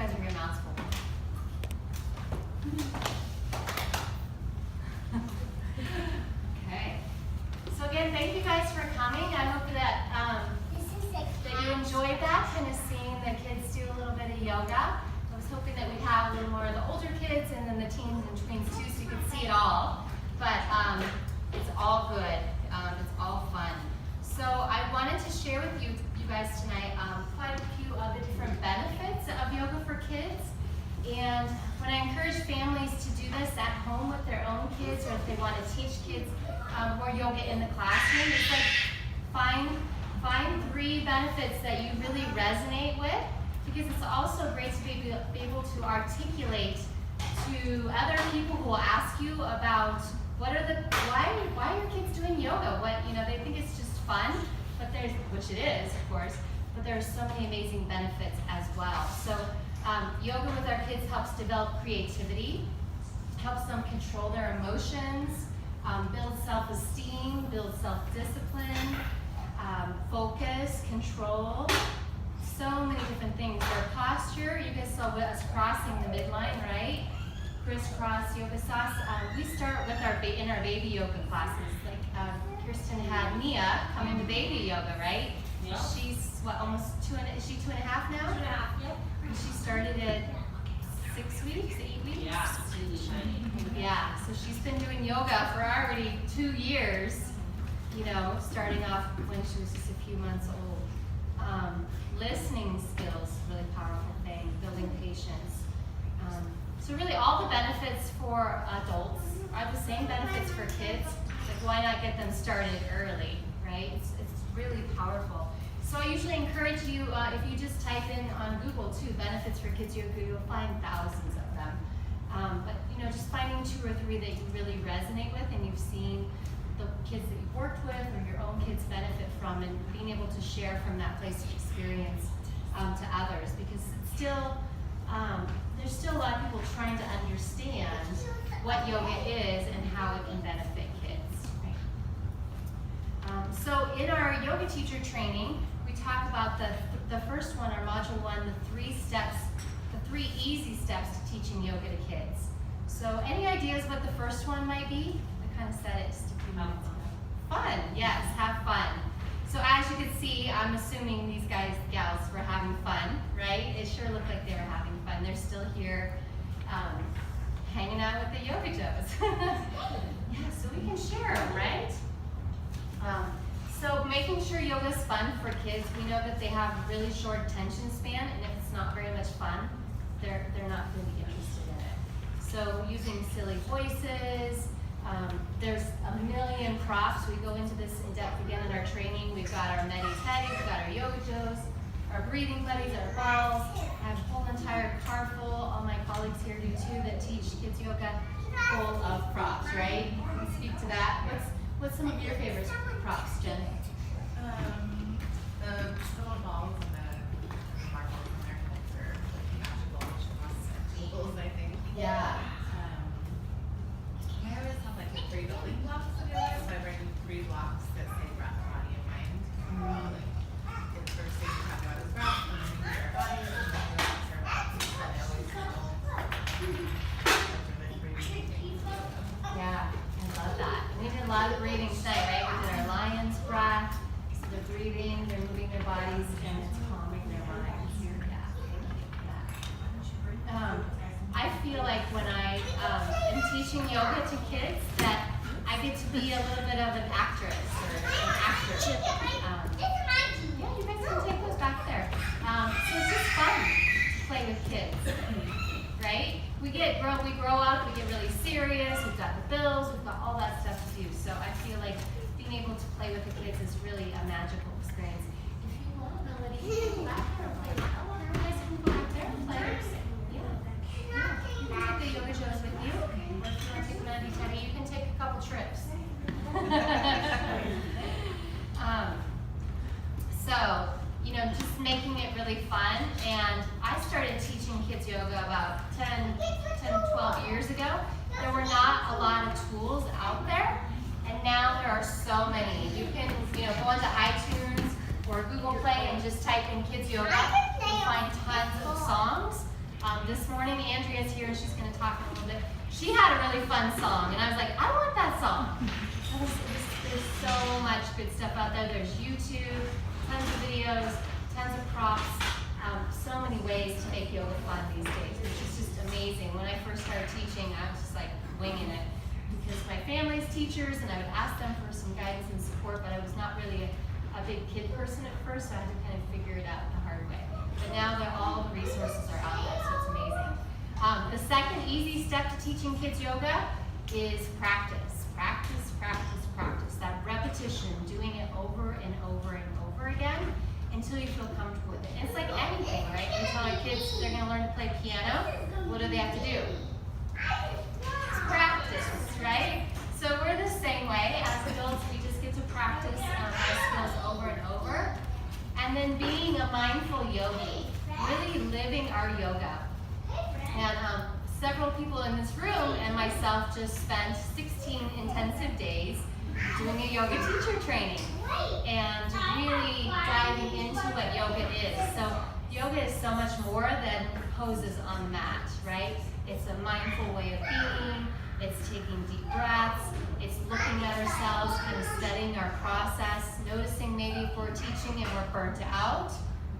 guys are your mouths full. Okay. So again, thank you guys for coming. I hope that you enjoyed that, kind of seeing the kids do a little bit of yoga. I was hoping that we'd have a little more of the older kids and then the teens and tweens too, so you could see it all. But it's all good. It's all fun. So I wanted to share with you guys tonight quite a few of the different benefits of yoga for kids. And when I encourage families to do this at home with their own kids, or if they want to teach kids more yoga in the classroom, it's like find 3 benefits that you really resonate with, because it's also great to be able to articulate to other people who will ask you about why are your kids doing yoga? They think it's just fun, but which it is, of course, but there are so many amazing benefits as well. So yoga with our kids helps develop creativity, helps them control their emotions, build self-esteem, build self-discipline, focus, control, so many different things. Their posture, you guys saw us crossing the midline, right? Crisscross yoga sauce. We start with in our baby yoga classes. Like Kirsten had Mia come into baby yoga, right? Yeah. She's almost is she 2.5 now? 2.5, yep. She started at 6 weeks, 8 weeks? Yeah, so she's been doing yoga for already 2 years, starting off when she was just a few months old. Listening skills, really powerful thing, building patience. So really all the benefits for adults are the same benefits for kids. Like why not get them started early, right? It's really powerful. So I usually encourage you, if you just type in on Google too, benefits for kids yoga, you'll find thousands of them. But just finding 2 or 3 that you really resonate with and you've seen the kids that you've worked with or your own kids benefit from, and being able to share from that place of experience to others, because it's still, there's still a lot of people trying to understand what yoga is and how it can benefit kids. Right? So in our yoga teacher training, we talk about the first one, our module 1, the 3 steps, the 3 easy steps to teaching yoga to kids. So any ideas what the first one might be? I kind of said it just a few minutes ago. Fun, yes, have fun. So as you can see, I'm assuming these gals were having fun, right? It sure looked like they were having fun. They're still here hanging out with the yoga joes. Yeah, so we can share them, right? So making sure yoga's fun for kids, we know that they have a really short attention span, and if it's not very much fun, they're not going to be interested in it. So using silly voices, there's a million props. We go into this in depth again in our training. We've got our medi-teddies, we've got our yoga joes, our breathing buddies, our balls. I have a whole entire car full, all my colleagues here do too, that teach kids yoga, full of props, right? Can you speak to that? What's some of your favorite props, Jen? The little balls and the marbles in their heads are really magical, which costs jewels, I think. Yeah. I always have like 3 building blocks together, so I bring 3 blocks that say breath, body, and mind. The first thing you talk about is breath, and then you hear our body, and then you release our bodies. And I always know those are the 3 things. Yeah, I love that. We did a lot of breathing tonight, right? We did our lion's breath. So they're breathing, they're moving their bodies, and it's calming their minds. Yeah, thank you for that. I feel like when I am teaching yoga to kids that I get to be a little bit of an actress or an actor. Yeah, you guys can take those back there. So it's just fun to play with kids, right? We grow up, we get really serious, we've got the bills, we've got all that stuff to do. So I feel like being able to play with the kids is really a magical experience. If you want, Melody, you can go back there and play. Come on, you guys can go back there and play. Yeah. You can take the yoga shows with you. Or if you want to take the medi-teddy, you can take a couple trips. So, just making it really fun. And I started teaching kids yoga about 10, 12 years ago. There were not a lot of tools out there, and now there are so many. You can, go onto iTunes or Google Play and just type in kids yoga. You'll find tons of songs. This morning, Andrea's here and she's going to talk a little bit. She had a really fun song, and I was like, I want that song. There's so much good stuff out there. There's YouTube, tons of videos, tons of props, so many ways to make yoga fun these days. It's just amazing. When I first started teaching, I was just like winging it because my family's teachers, and I would ask them for some guidance and support, but I was not really a big kid person at first, so I had to kind of figure it out the hard way. But now all the resources are out there, so it's amazing. The second easy step to teaching kids yoga is practice. Practice, practice, practice. That repetition, doing it over and over and over again until you feel comfortable with it. And it's like anything, right? You tell our kids they're going to learn to play piano. What do they have to do? It's practice, right? So we're the same way. As adults, we just get to practice our skills over and over. And then being a mindful yogi, really living our yoga. And several people in this room and myself just spent 16 intensive days doing a yoga teacher training and really diving into what yoga is. So yoga is so much more than poses on the mat, right? It's a mindful way of being. It's taking deep breaths. It's looking at ourselves, kind of studying our process, noticing maybe if we're teaching and we're burnt out,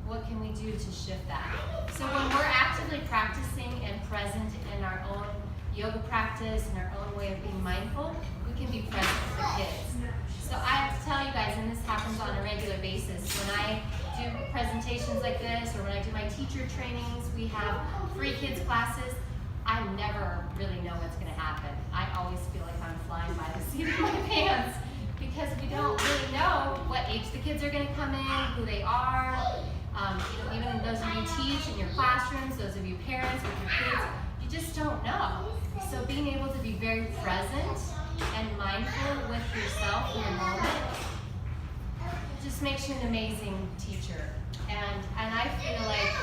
what can we do to shift that? So when we're actively practicing and present in our own yoga practice and our own way of being mindful, we can be present with the kids. So I have to tell you guys, and this happens on a regular basis, when I do presentations like this or when I do my teacher trainings, we have free kids classes, I never really know what's going to happen. I always feel like I'm flying by the seat of my pants because we don't really know what age the kids are going to come in, who they are. Even those of you who teach in your classrooms, those of you parents with your kids, you just don't know. So being able to be very present and mindful with yourself in your moment just makes you an amazing teacher. And I feel like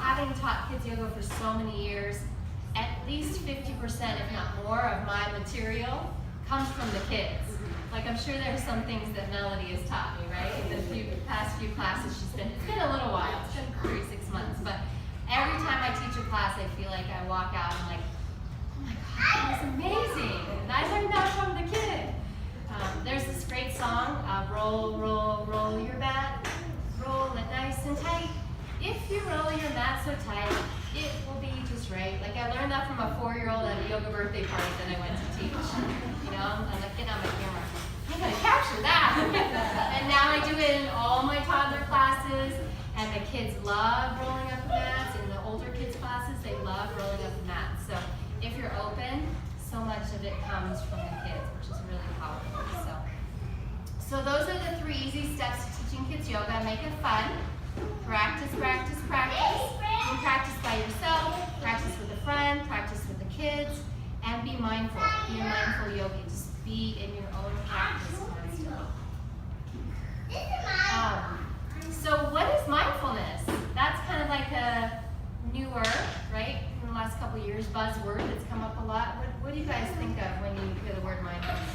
having taught kids yoga for so many years, at least 50%, if not more, of my material comes from the kids. Like I'm sure there's some things that Melody has taught me, right? In the past few classes it's been a little while, it's been 3-6 months, but every time I teach a class I feel like I walk out and I'm like, oh my God, that was amazing. And I learned that from the kid. There's this great song, roll, roll, roll your mat, roll it nice and tight. If you roll your mat so tight, it will be just right. Like I learned that from a 4-year-old at a yoga birthday party that I went to teach. You know, I'm like, get on my camera. I'm gonna capture that. And now I do it in all my toddler classes, and the kids love rolling up the mats. In the older kids classes, they love rolling up the mats. So if you're open, so much of it comes from the kids, which is really powerful. So those are the 3 easy steps to teaching kids yoga. Make it fun. Practice, practice, practice. You practice by yourself, practice with a friend, practice with the kids, and be mindful. Be a mindful yogi. Just be in your own practice constantly. So what is mindfulness? That's kind of like a newer, right, in the last couple of years, buzzword that's come up a lot. What do you guys think of when you hear the word mindfulness?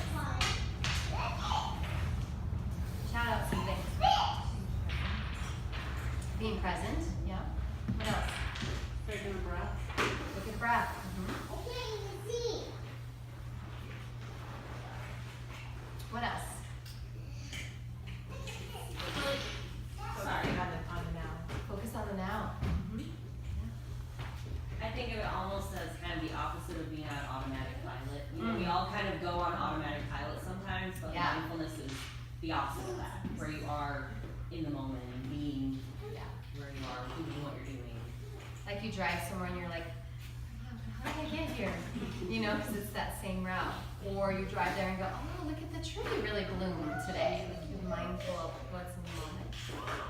Shout out some things. Being present, yeah. What else? Taking a breath. Take a breath. What else? Sorry, on the now. Focus on the now. I think of it almost as kind of the opposite of being on automatic pilot. You know, we all kind of go on automatic pilot sometimes, but mindfulness is the opposite of that, where you are in the moment and being where you are, doing what you're doing. Like you drive somewhere and you're like, how did I get here? You know, because it's that same route. Or you drive there and go, oh, look at the tree really bloomed today. Like you're mindful of what's in the moment.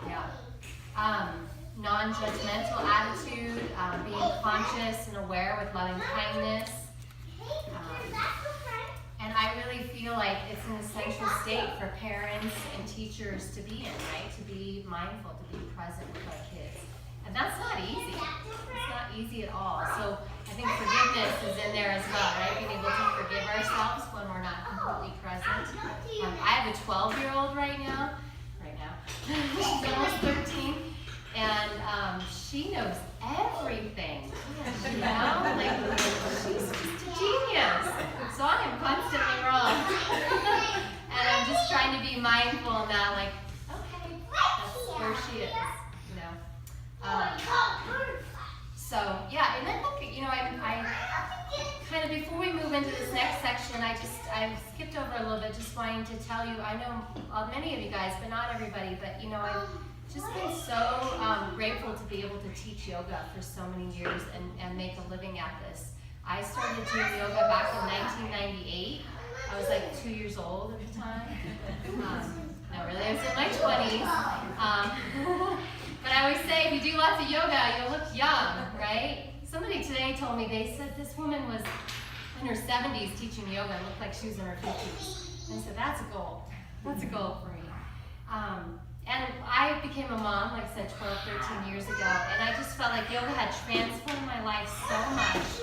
Yeah. Non-judgmental attitude, being conscious and aware with loving kindness. And I really feel like it's an essential state for parents and teachers to be in, right? To be mindful, to be present with our kids. And that's not easy. It's not easy at all. So I think forgiveness is in there as well, right? Being able to forgive ourselves when we're not completely present. I have a 12-year-old right now. She's almost 13. And she knows everything, you know, like she's just a genius. So I am constantly wrong. And I'm just trying to be mindful and not like, okay, that's where she is, you know. So yeah, and I think, you know, I kind of, before we move into this next section, I skipped over a little bit, just wanting to tell you, I know many of you guys, but not everybody, but you know, I've just been so grateful to be able to teach yoga for so many years and make a living at this. I started doing yoga back in 1998. I was like 2 years old at the time. No, really, I was in my 20s. But I always say, if you do lots of yoga, you'll look young, right? Somebody today told me, they said this woman was in her 70s teaching yoga and looked like she was in her 50s. And I said, that's a goal. That's a goal for me. And I became a mom, like I said, 12, 13 years ago, and I just felt like yoga had transformed my life so much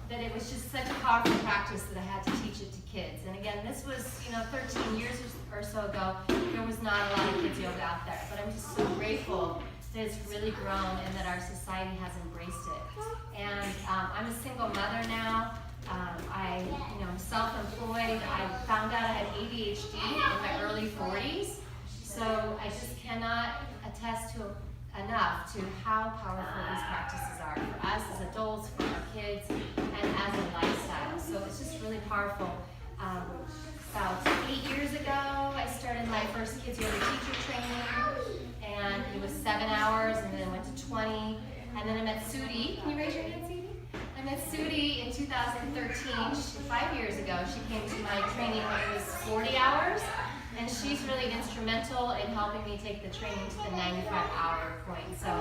that it was just such a powerful practice that I had to teach it to kids. And again, this was, 13 years or so ago. There was not a lot of kids yoga out there, but I'm just so grateful that it's really grown and that our society has embraced it. And I'm a single mother now. I'm self-employed. I found out I had ADHD in my early 40s, so I just cannot attest to enough to how powerful these practices are for us as adults, for our kids, and as a lifestyle. So it's just really powerful. About 8 years ago, I started my first kids yoga teacher training, and it was 7 hours, and then it went to 20, and then I met Sudi. Can you raise your hand, Sudi? I met Sudi in 2013, 5 years ago. She came to my training when it was 40 hours, and she's really instrumental in helping me take the training to the 95-hour point. So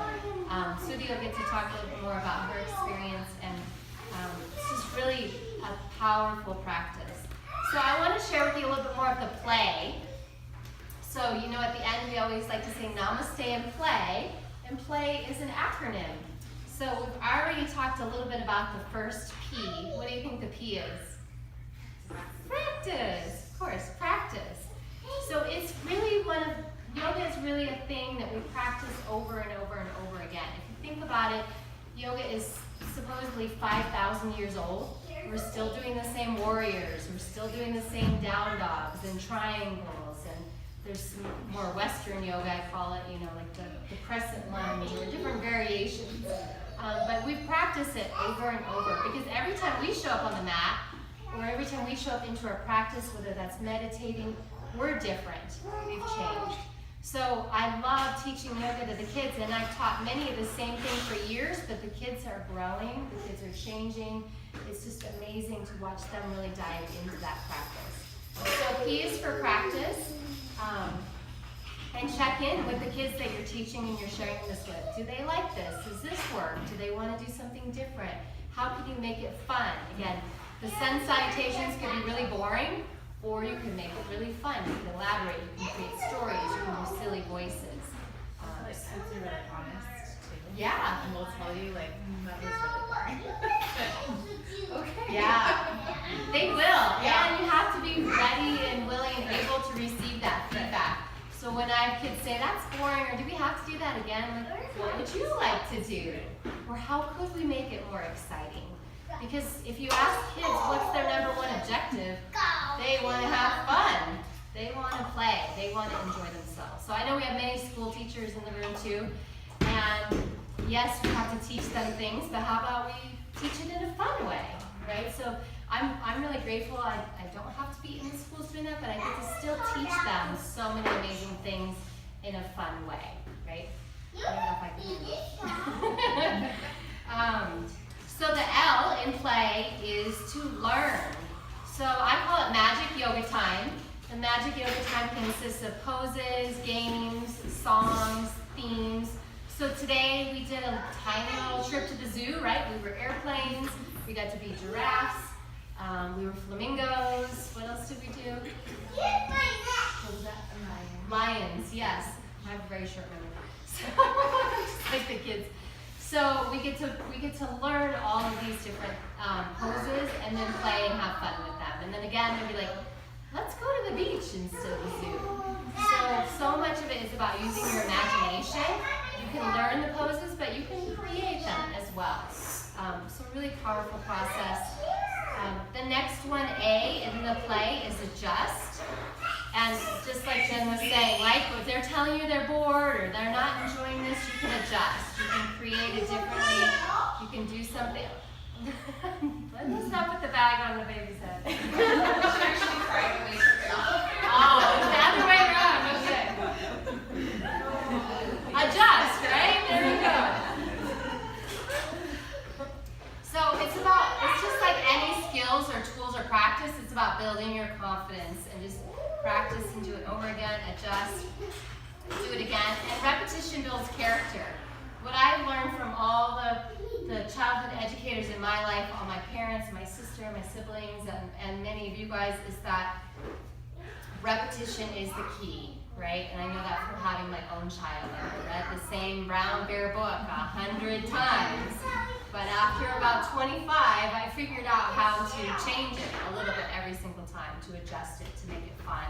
Sudi will get to talk a little bit more about her experience, and it's just really a powerful practice. So I want to share with you a little bit more of the play. So, at the end we always like to say namaste and play is an acronym. So we've already talked a little bit about the first P. What do you think the P is? Practice, of course, practice. So it's really yoga is really a thing that we practice over and over and over again. If you think about it, yoga is supposedly 5,000 years old. We're still doing the same warriors. We're still doing the same down dogs and triangles. And there's some more Western yoga, I call it, like the crescent lunge or different variations. But we practice it over and over because every time we show up on the mat or every time we show up into our practice, whether that's meditating, we're different. We've changed. So I love teaching yoga to the kids, and I've taught many of the same things for years, but the kids are growing, the kids are changing. It's just amazing to watch them really dive into that practice. So P is for practice. And check in with the kids that you're teaching and you're sharing this with. Do they like this? Does this work? Do they want to do something different? How can you make it fun? Again, the sun salutations can be really boring, or you can make it really fun. You can elaborate, you can create stories, you can do silly voices. Kids are really honest too. Yeah. And they'll tell you that was really boring. Okay. Yeah. They will. Yeah. And you have to be ready and willing and able to receive that feedback. So when I have kids say, that's boring, or do we have to do that again? I'm like, what would you like to do? Or how could we make it more exciting? Because if you ask kids what's their number one objective, they want to have fun. They want to play. They want to enjoy themselves. So I know we have many school teachers in the room too. And yes, we have to teach them things, but how about we teach it in a fun way, right? So I'm really grateful. I don't have to be in the schools doing that, but I get to still teach them so many amazing things in a fun way, right? I don't know if I can do it. So the L in play is to learn. So I call it magic yoga time. The magic yoga time consists of poses, games, songs, themes. So today we did a tiny little trip to the zoo, right? We were airplanes. We got to be giraffes. We were flamingos. What else did we do? What was that? Lions, yes. I have a very short memory. So, just like the kids. So we get to learn all of these different poses and then play and have fun with them. And then again, they'll be like, let's go to the beach instead of the zoo. So so much of it is about using your imagination. You can learn the poses, but you can create them as well. So really powerful process. The next one, A, in the play, is adjust. And just like Jen was saying, like if they're telling you they're bored or they're not enjoying this, you can adjust. You can create it differently. You can do something. Let's not put the bag on the baby's head. Oh, it's the other way around. Okay. Adjust, right? There you go. So it's just like any skills or tools or practice, it's about building your confidence and just practice and do it over again, adjust, do it again. And repetition builds character. What I've learned from all the childhood educators in my life, all my parents, my sister, my siblings, and many of you guys, is that repetition is the key, right? And I know that from having my own child. I read the same Brown Bear book 100 times. But after about 25, I figured out how to change it a little bit every single time, to adjust it, to make it fun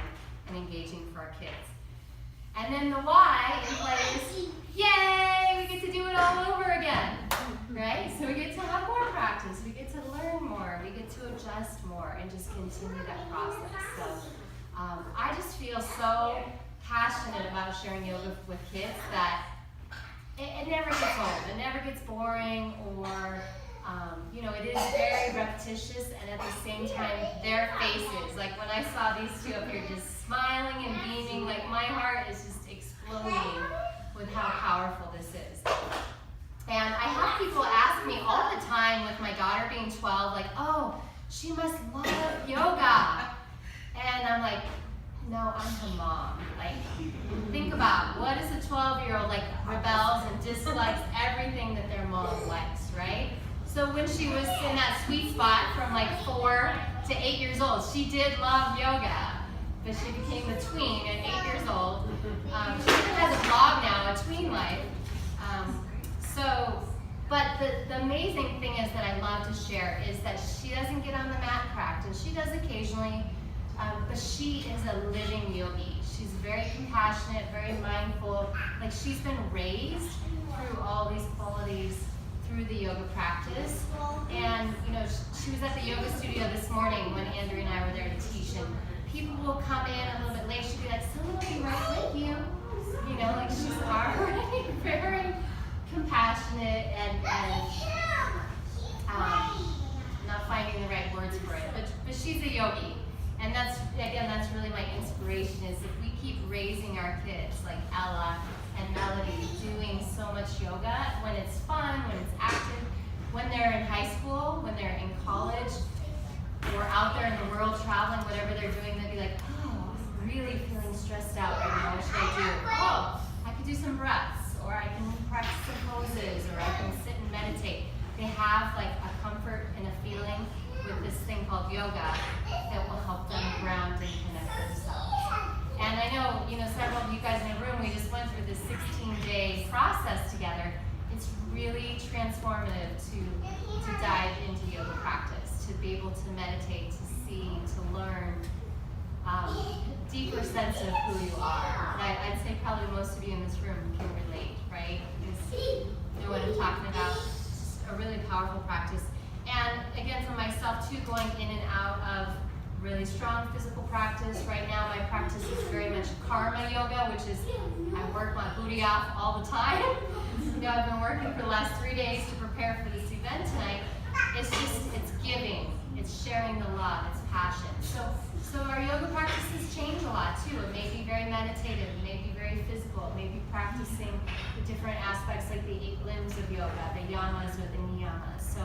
and engaging for our kids. And then the why in play is, yay, we get to do it all over again, right? So we get to have more practice, we get to learn more, we get to adjust more and just continue that process. So I just feel so passionate about sharing yoga with kids that it never gets old, it never gets boring, or it is very repetitious, and at the same time, their faces, like when I saw these two up here just smiling and beaming, like my heart is just exploding with how powerful this is. And I have people ask me all the time, with my daughter being 12, like, oh, she must love yoga. And I'm like, no, I'm her mom. Like, think about, what is a 12-year-old, like, rebels and dislikes everything that their mom likes, right? So when she was in that sweet spot from like 4 to 8 years old, she did love yoga, but she became a tween at 8 years old. She even has a blog now, a tween life. But the amazing thing is that I love to share is that she doesn't get on the mat practice. She does occasionally, but she is a living yogi. She's very compassionate, very mindful. Like, she's been raised through all these qualities through the yoga practice. And she was at the yoga studio this morning when Andrew and I were there to teach, and people will come in a little bit late. She'll be like, someone will be right with you. Like, she's already very compassionate and not finding the right words for it, but she's a yogi. And that's really my inspiration, is if we keep raising our kids like Ella and Melody doing so much yoga, when it's fun, when it's active, when they're in high school, when they're in college, or out there in the world traveling, whatever they're doing, they'll be like, oh, I'm really feeling stressed out right now, what should I do? Oh, I could do some breaths, or I can practice some poses, or I can sit and meditate. They have like a comfort and a feeling with this thing called yoga that will help them ground and connect themselves. And I know, several of you guys in the room, we just went through this 16-day process together. It's really transformative to dive into yoga practice, to be able to meditate, to see, to learn deeper sense of who you are. And I'd say probably most of you in this room can relate, right? You know what I'm talking about. It's a really powerful practice. And again, for myself too, going in and out of really strong physical practice. Right now, my practice is very much karma yoga, which is I work my booty off all the time. I've been working for the last 3 days to prepare for this event tonight. It's giving, it's sharing the love, it's passion. So our yoga practices change a lot too. It may be very meditative, it may be very physical, it may be practicing the different aspects like the 8 limbs of yoga, the yamas or the niyamas. So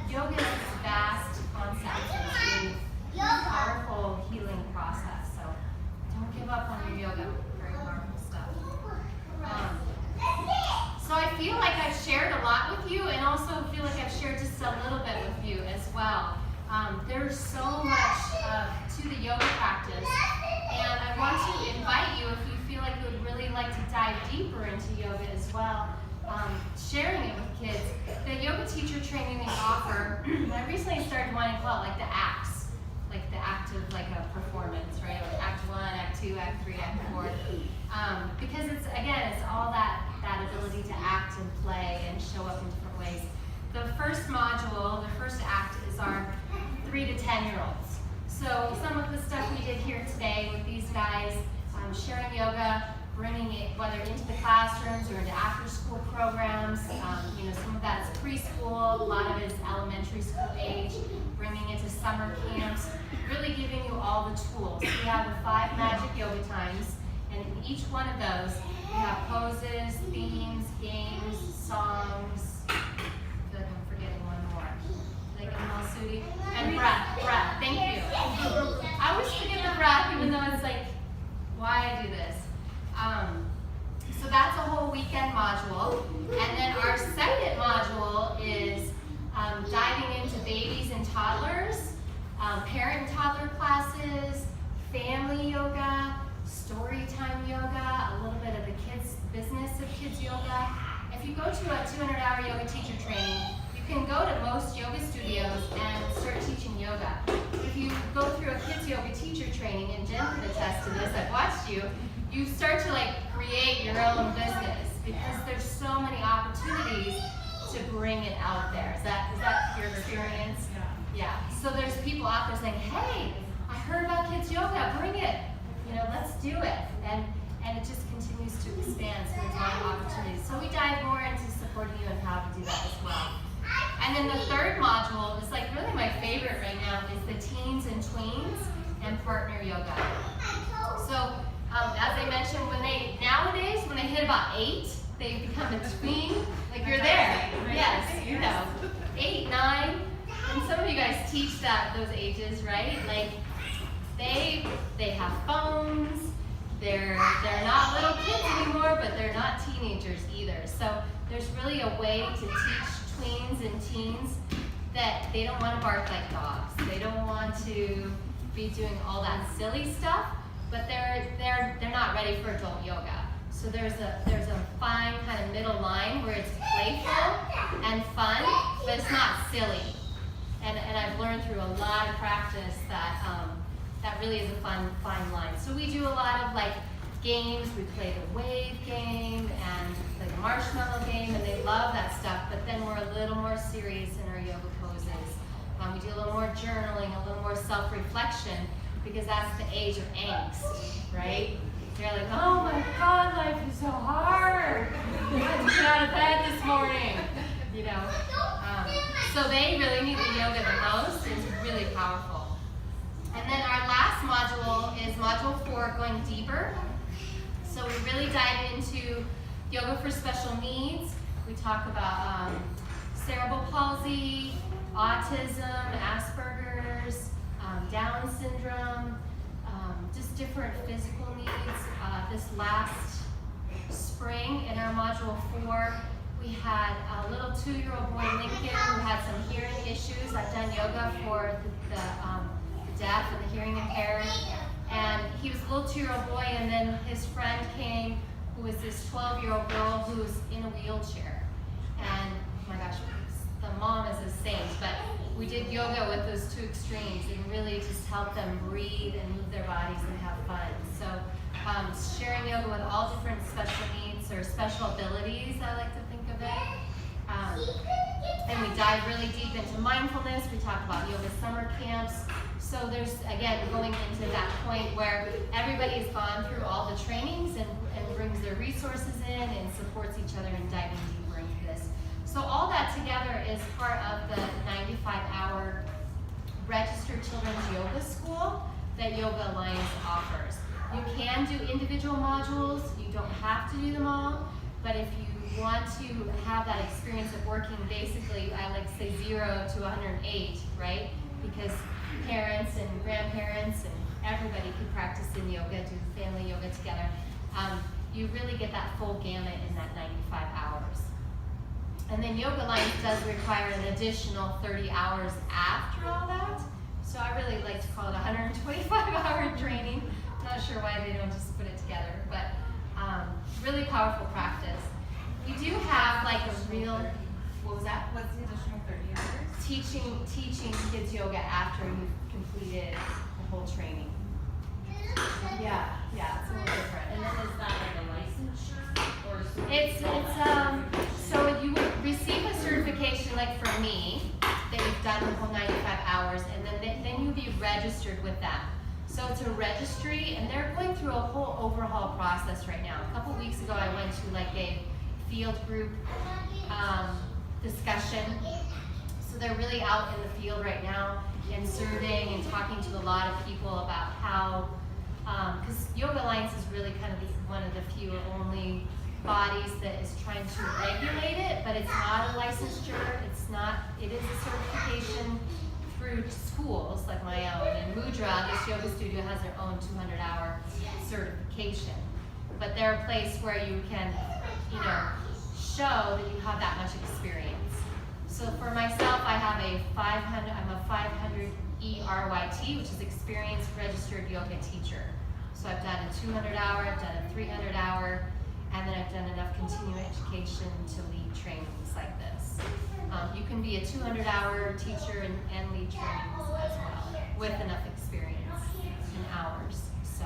yoga is this vast concept. It's really powerful healing process. So don't give up on your yoga. Very powerful stuff. So I feel like I've shared a lot with you, and also feel like I've shared just a little bit with you as well. There's so much to the yoga practice, and I want to invite you, if you feel like you would really like to dive deeper into yoga as well, sharing it with kids. The yoga teacher training we offer, I recently started wanting to call it like the acts, like the act of like a performance, right? Like act 1, act 2, act Act 3, Act 4. Because it's all that ability to act and play and show up in different ways. The first module, the first act, is our 3 to 10-year-olds. So some of the stuff we did here today with these guys, sharing yoga, bringing it whether into the classrooms or into after-school programs. Some of that is preschool, a lot of it is elementary school age, bringing it to summer camps, really giving you all the tools. We have the 5 magic yoga times, and in each one of those, we have poses, themes, games, songs. I feel like I'm forgetting one more. Did I get them all, Sudi? And breath. Thank you. I always forget the breath, even though it's like, why I do this. So that's a whole weekend module. And then our second module is diving into babies and toddlers, parent and toddler classes, family yoga, story time yoga, a little bit of the kids' business of kids yoga. If you go to a 200-hour yoga teacher training, you can go to most yoga studios and start teaching yoga. If you go through a kids yoga teacher training, and Jen can attest to this, I've watched you, you start to create your own business because there's so many opportunities to bring it out there. Is that your experience? Yeah. So there's people out there saying, hey, I heard about kids yoga, bring it. Let's do it. And it just continues to expand, so there's a lot of opportunities. So we dive more into supporting you and how to do that as well. And then the third module is really my favorite right now is the teens and tweens and partner yoga. So as I mentioned, nowadays when they hit about 8, they become a tween. You're there. Yes, 8, 9. And some of you guys teach those ages, right? They have phones. They're not little kids anymore, but they're not teenagers either. So there's really a way to teach tweens and teens that they don't want to bark like dogs. They don't want to be doing all that silly stuff, but they're not ready for adult yoga. So there's a fine kind of middle line where it's playful and fun, but it's not silly. And I've learned through a lot of practice that really is a fine line. So we do a lot of games. We play the wave game and the marshmallow game, and they love that stuff. But then we're a little more serious in our yoga poses. We do a little more journaling, a little more self-reflection, because that's the age of angst, right? You're like, oh my God, life is so hard. I had to get out of bed this morning, So they really need the yoga the most. It's really powerful. And then our last module is module 4, going deeper. So we really dive into yoga for special needs. We talk about cerebral palsy, autism, Asperger's, Down syndrome, just different physical needs. This last spring in our module 4, we had a little 2-year-old boy, Lincoln, who had some hearing issues. I've done yoga for the deaf and the hearing impaired. And he was a little 2-year-old boy, and then his friend came, who was this 12-year-old girl who was in a wheelchair. And oh my gosh, the mom is a saint, but we did yoga with those 2 extremes and really just help them breathe and move their bodies and have fun. So sharing yoga with all different special needs or special abilities, I like to think of it. And we dive really deep into mindfulness. We talk about yoga summer camps. So there's, again, going into that point where everybody has gone through all the trainings and brings their resources in and supports each other in diving deeper into this. So all that together is part of the 95-hour registered children's yoga school that Yoga Alliance offers. You can do individual modules. You don't have to do them all. But if you want to have that experience of working basically, I like to say 0 to 108, right? Because parents and grandparents and everybody can practice in yoga, do family yoga together. You really get that full gamut in that 95 hours. And then Yoga Alliance does require an additional 30 hours after all that. So I really like to call it 125-hour training. Not sure why they don't just put it together, but really powerful practice. We do have a real, what was that? What's the additional 30 hours? Teaching kids yoga after you've completed the whole training. Yeah, it's a little different. And then is that like a licensure or? So you would receive a certification like from me that you've done the whole 95 hours, and then you'll be registered with them. So it's a registry, and they're going through a whole overhaul process right now. A couple weeks ago, I went to like a field group discussion. So they're really out in the field right now and surveying and talking to a lot of people about how, because Yoga Alliance is really kind of one of the few or only bodies that is trying to regulate it, but it's not a licensure. It is a certification through schools like my own. And Mudra, this yoga studio, has their own 200-hour certification. But they're a place where you can, show that you have that much experience. So for myself, I have I'm a 500 ERYT, which is Experienced Registered Yoga Teacher. So I've done a 200-hour, I've done a 300-hour, and then I've done enough continuing education to lead trainings like this. You can be a 200-hour teacher and lead trainings as well with enough experience and hours. So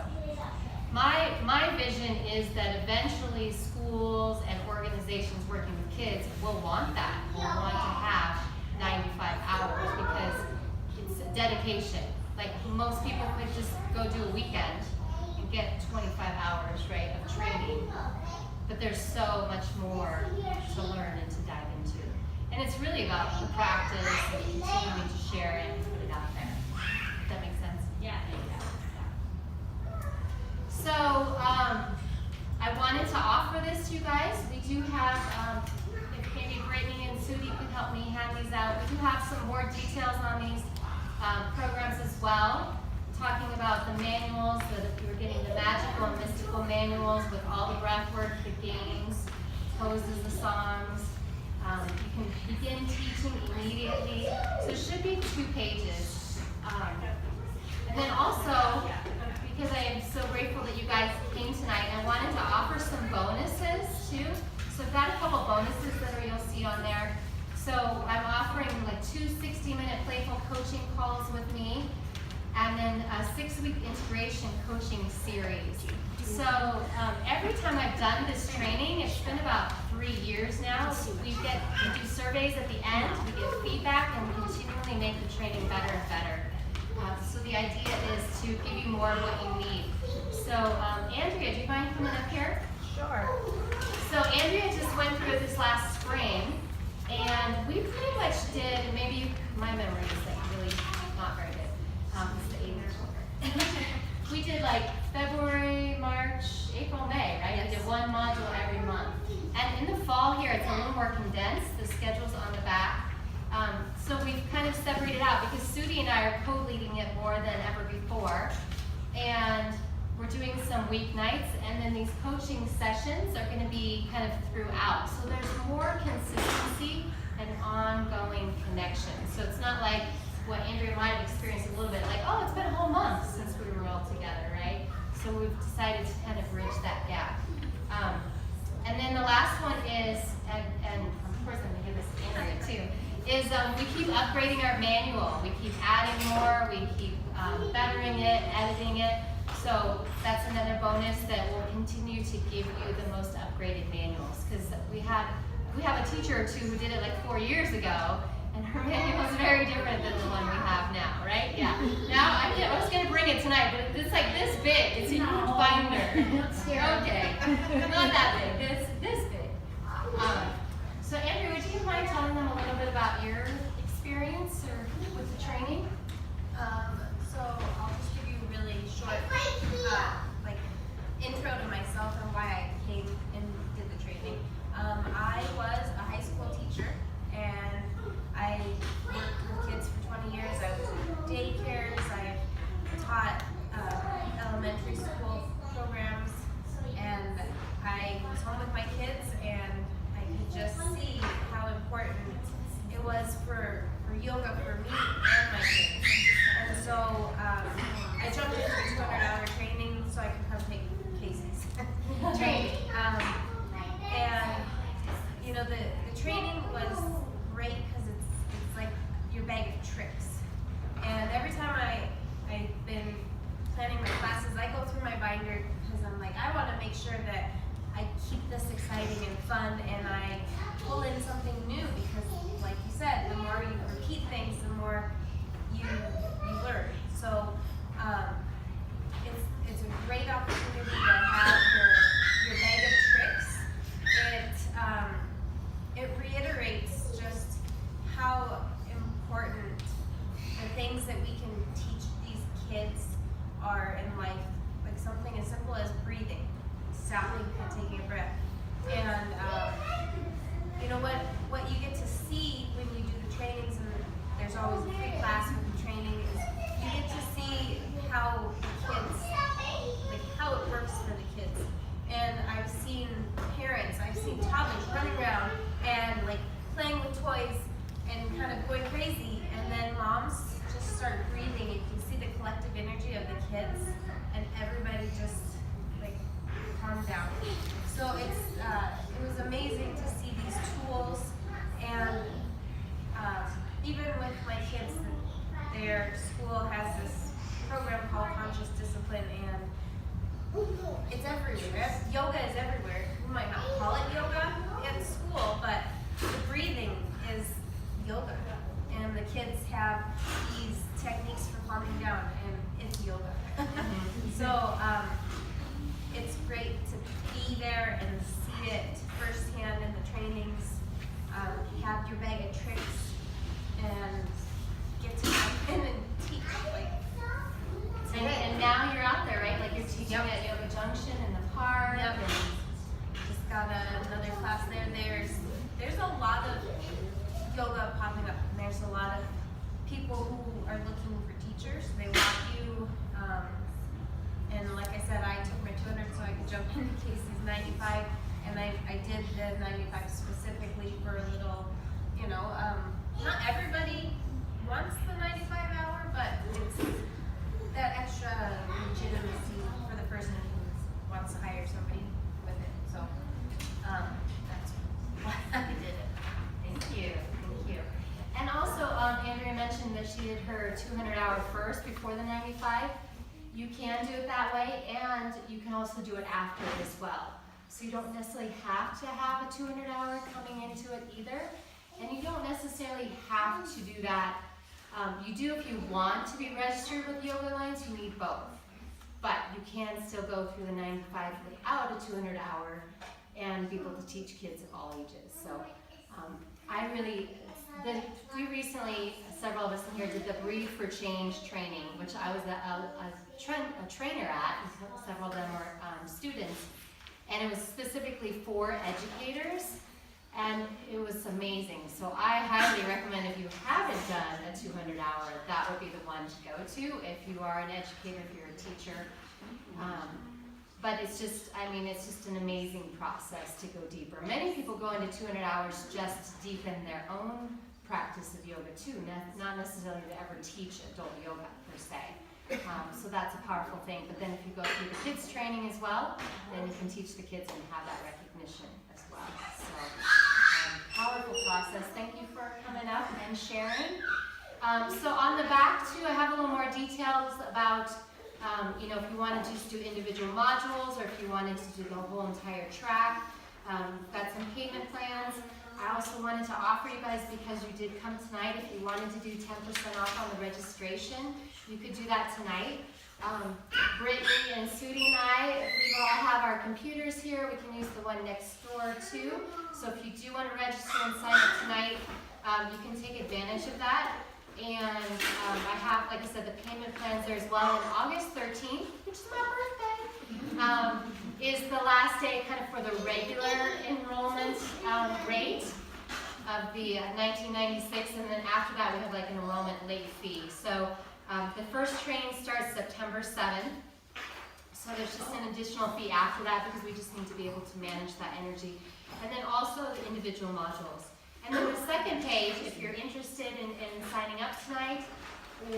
my vision is that eventually schools and organizations working with kids will want that. Will want to have 95 hours because it's a dedication. Like most people could just go do a weekend and get 25 hours, right, of training. But there's so much more to learn and to dive into. And it's really about the practice and continuing to share it and put it out there. Does that make sense? Yeah. So I wanted to offer this to you guys. We do have, if maybe Brittany and Sudie could help me hand these out. We do have some more details on these programs as well. Talking about the manuals, so that you're getting the magical and mystical manuals with all the breath work, the games, poses, the songs. You can begin teaching immediately. So it should be 2 pages. And then also, because I am so grateful that you guys came tonight, I wanted to offer some bonuses too. So I've got a couple bonuses that you'll see on there. So I'm offering like 2 60-minute playful coaching calls with me, and then a 6-week integration coaching series. So every time I've done this training, it's been about 3 years now. We do surveys at the end, we get feedback, and we continually make the training better and better. So the idea is to give you more of what you need. So Andrea, do you mind coming up here? Sure. So Andrea just went through this last spring, and we pretty much did, maybe my memory is like really not very good. It's the 8 years older. We did like February, March, April, May, right? Yes. We did 1 module every month. And in the fall here, it's a little more condensed. The schedule's on the back. So we've kind of separated out because Sudie and I are co-leading it more than ever before. And we're doing some weeknights, and then these coaching sessions are going to be kind of throughout. So there's more consistency and ongoing connection. So it's not like what Andrea might have experienced a little bit, like, oh, it's been a whole month since we were all together, right? So we've decided to kind of bridge that gap. And then the last one is, and of course I'm going to give this to Andrea too, is we keep upgrading our manual. We keep adding more, we keep bettering it, editing it. So that's another bonus that will continue to give you the most upgraded manuals. Because we have a teacher or two who did it like 4 years ago, and her manual is very different than the one we have now, right? Yeah. Now I was going to bring it tonight, but it's like this big. It's a huge binder. Okay. Not that big. It's this big. So Andrew, would you mind telling them a little bit about your experience or with the training? So I'll just give you a really short intro to myself and why I came and did the training. I was a high school teacher, and I worked with kids for 20 years. I was in daycares, I taught elementary school programs, and I was home with my kids, and I could just see how important it was for yoga for me and my kids. school has this program called Conscious Discipline, and it's everywhere. Yoga is everywhere. We might not call it yoga in school, but the breathing is yoga. And the kids have these techniques for calming down, and it's yoga. So it's great to be there and see it firsthand in the trainings, have your bag of tricks, and get to come in and teach. And now you're out there, right? Like you're teaching Yep. at Yoga Junction in the park. Yep. Just got another class there. There's a lot of yoga popping up, and there's a lot of people who are looking for teachers. They want you, and like I said, I took my 200 so I could jump into Casey's 95, and I did the 95 specifically for a little, not everybody wants the 95 hour, but it's that extra legitimacy for the person who wants to hire somebody with it. So that's why I did it. Thank you. And also, Andrea mentioned that she did her 200-hour first before the 95. You can do it that way, and you can also do it after as well. So you don't necessarily have to have a 200-hour coming into it either, and you don't necessarily have to do that. You do if you want to be registered with Yoga Alliance, you need both. But you can still go through the 95 without a 200-hour and be able to teach kids of all ages. So we recently, several of us in here did the Breathe for Change training, which I was a trainer at, and several of them were students. And it was specifically for educators, and it was amazing. So I highly recommend, if you haven't done a 200-hour, that would be the one to go to if you are an educator, if you're a teacher. But it's just an amazing process to go deeper. Many people go into 200 hours just to deepen their own practice of yoga too, not necessarily to ever teach adult yoga per se. So that's a powerful thing. But then if you go through the kids training as well, then you can teach the kids and have that recognition as well. So powerful process. Thank you for coming up and sharing. So on the back too, I have a little more details about if you wanted to just do individual modules, or if you wanted to do the whole entire track. Got some payment plans. I also wanted to offer you guys, because you did come tonight, if you wanted to do 10% off on the registration, you could do that tonight. Brittany and Sudie and I, we all have our computers here. We can use the one next door too. So if you do want to register and sign up tonight, you can take advantage of that. And I have, like I said, the payment plans there as well. And August 13th, which is my birthday, is the last day kind of for the regular enrollment rate of the 1996. And then after that, we have like an enrollment late fee. So the first training starts September 7th. So there's just an additional fee after that, because we just need to be able to manage that energy. And then also the individual modules. And then the second page, if you're interested in signing up tonight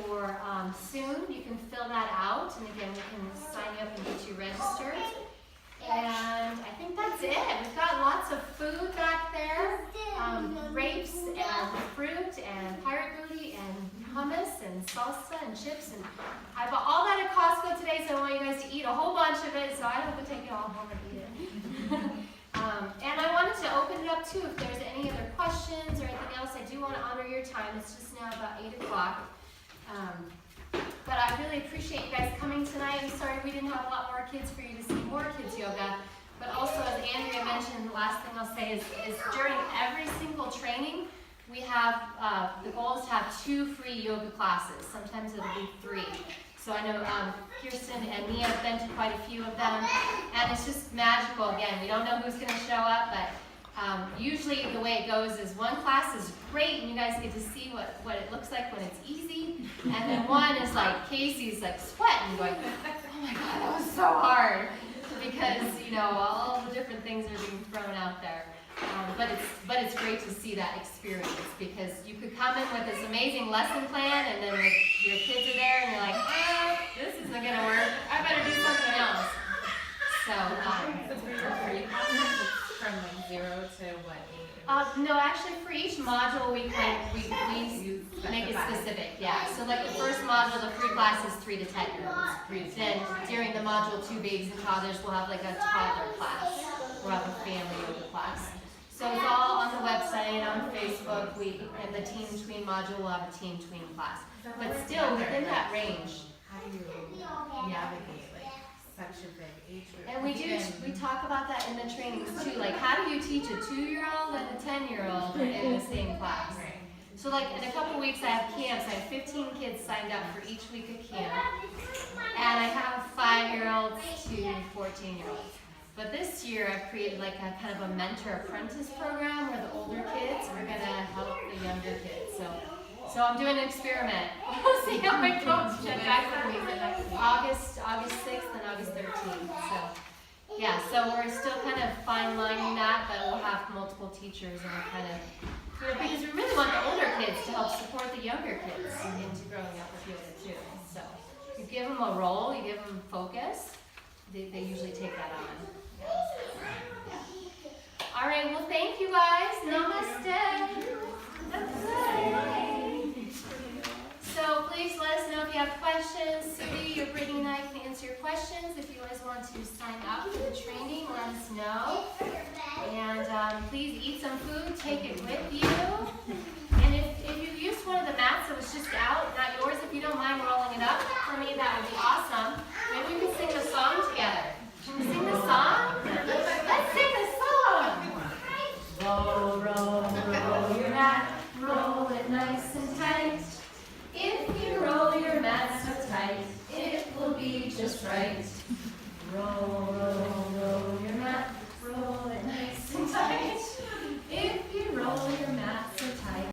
or soon, you can fill that out. And again, we can sign you up and get you registered. And I think that's it. We've got lots of food back there. Grapes and fruit and pirate booty and hummus and salsa and chips. And I bought all that at Costco today, so I want you guys to eat a whole bunch of it. So I don't have to take it all home and eat it. And I wanted to open it up too, if there's any other questions or anything else. I do want to honor your time. It's just now about 8 o'clock. But I really appreciate you guys coming tonight. I'm sorry we didn't have a lot more kids for you to see more kids yoga. But also, as Andrea mentioned, the last thing I'll say is during every single training, we have, the goal is to have 2 free yoga classes. Sometimes it'll be 3. So I know Kirsten and Mia have been to quite a few of them, and it's just magical. Again, we don't know who's going to show up, but usually the way it goes is one class is great, and you guys get to see what it looks like when it's easy, and then one is like Casey's like sweating, going, oh my God, that was so hard, because all the different things are being thrown out there. But it's great to see that experience, because you could come in with this amazing lesson plan, and then your kids are there and you're like, this isn't gonna work. I better do something else. So From like 0 to what age? no, actually for each module we Make it specify. specific, yeah. So like the first module, the free class is 3 to 10 year olds. Then during the module 2, babies and toddlers, we'll have like a toddler class. We'll have a family yoga class. So it's all on the website, on Facebook. And the teen tween module will have a teen tween class. But still within that range. How do you navigate like such a big age group? And we talk about that in the trainings too. Like how do you teach a 2-year-old and a 10-year-old in the same class? Right. So like in a couple weeks I have camps. I have 15 kids signed up for each week of camp. And I have 5-year-olds to 14-year-olds. But this year I've created like a kind of a mentor apprentice program where the older kids are gonna help the younger kids. So I'm doing an experiment. We'll see how it goes. Check back with me August 6th and August 13th. So yeah, so we're still kind of fine lining that, but we'll have multiple teachers and we're kind of because we really want the older kids to help support the younger kids into growing up with yoga too. So you give them a role, you give them focus, they usually take that on. Yeah. All right, well thank you guys. Namaste. So please let us know if you have questions. Sudi, your Brittany and I can answer your questions. If you guys want to sign up for the training, let us know. And please eat some food, take it with you. And if you used one of the mats that was just out, not yours, if you don't mind rolling it up for me, that would be awesome. Maybe we could sing the song together. Can we sing the song? Let's sing the song. Roll, roll, roll your mat, roll it nice and tight. If you roll your mat so tight, it will be just right. Roll, roll, roll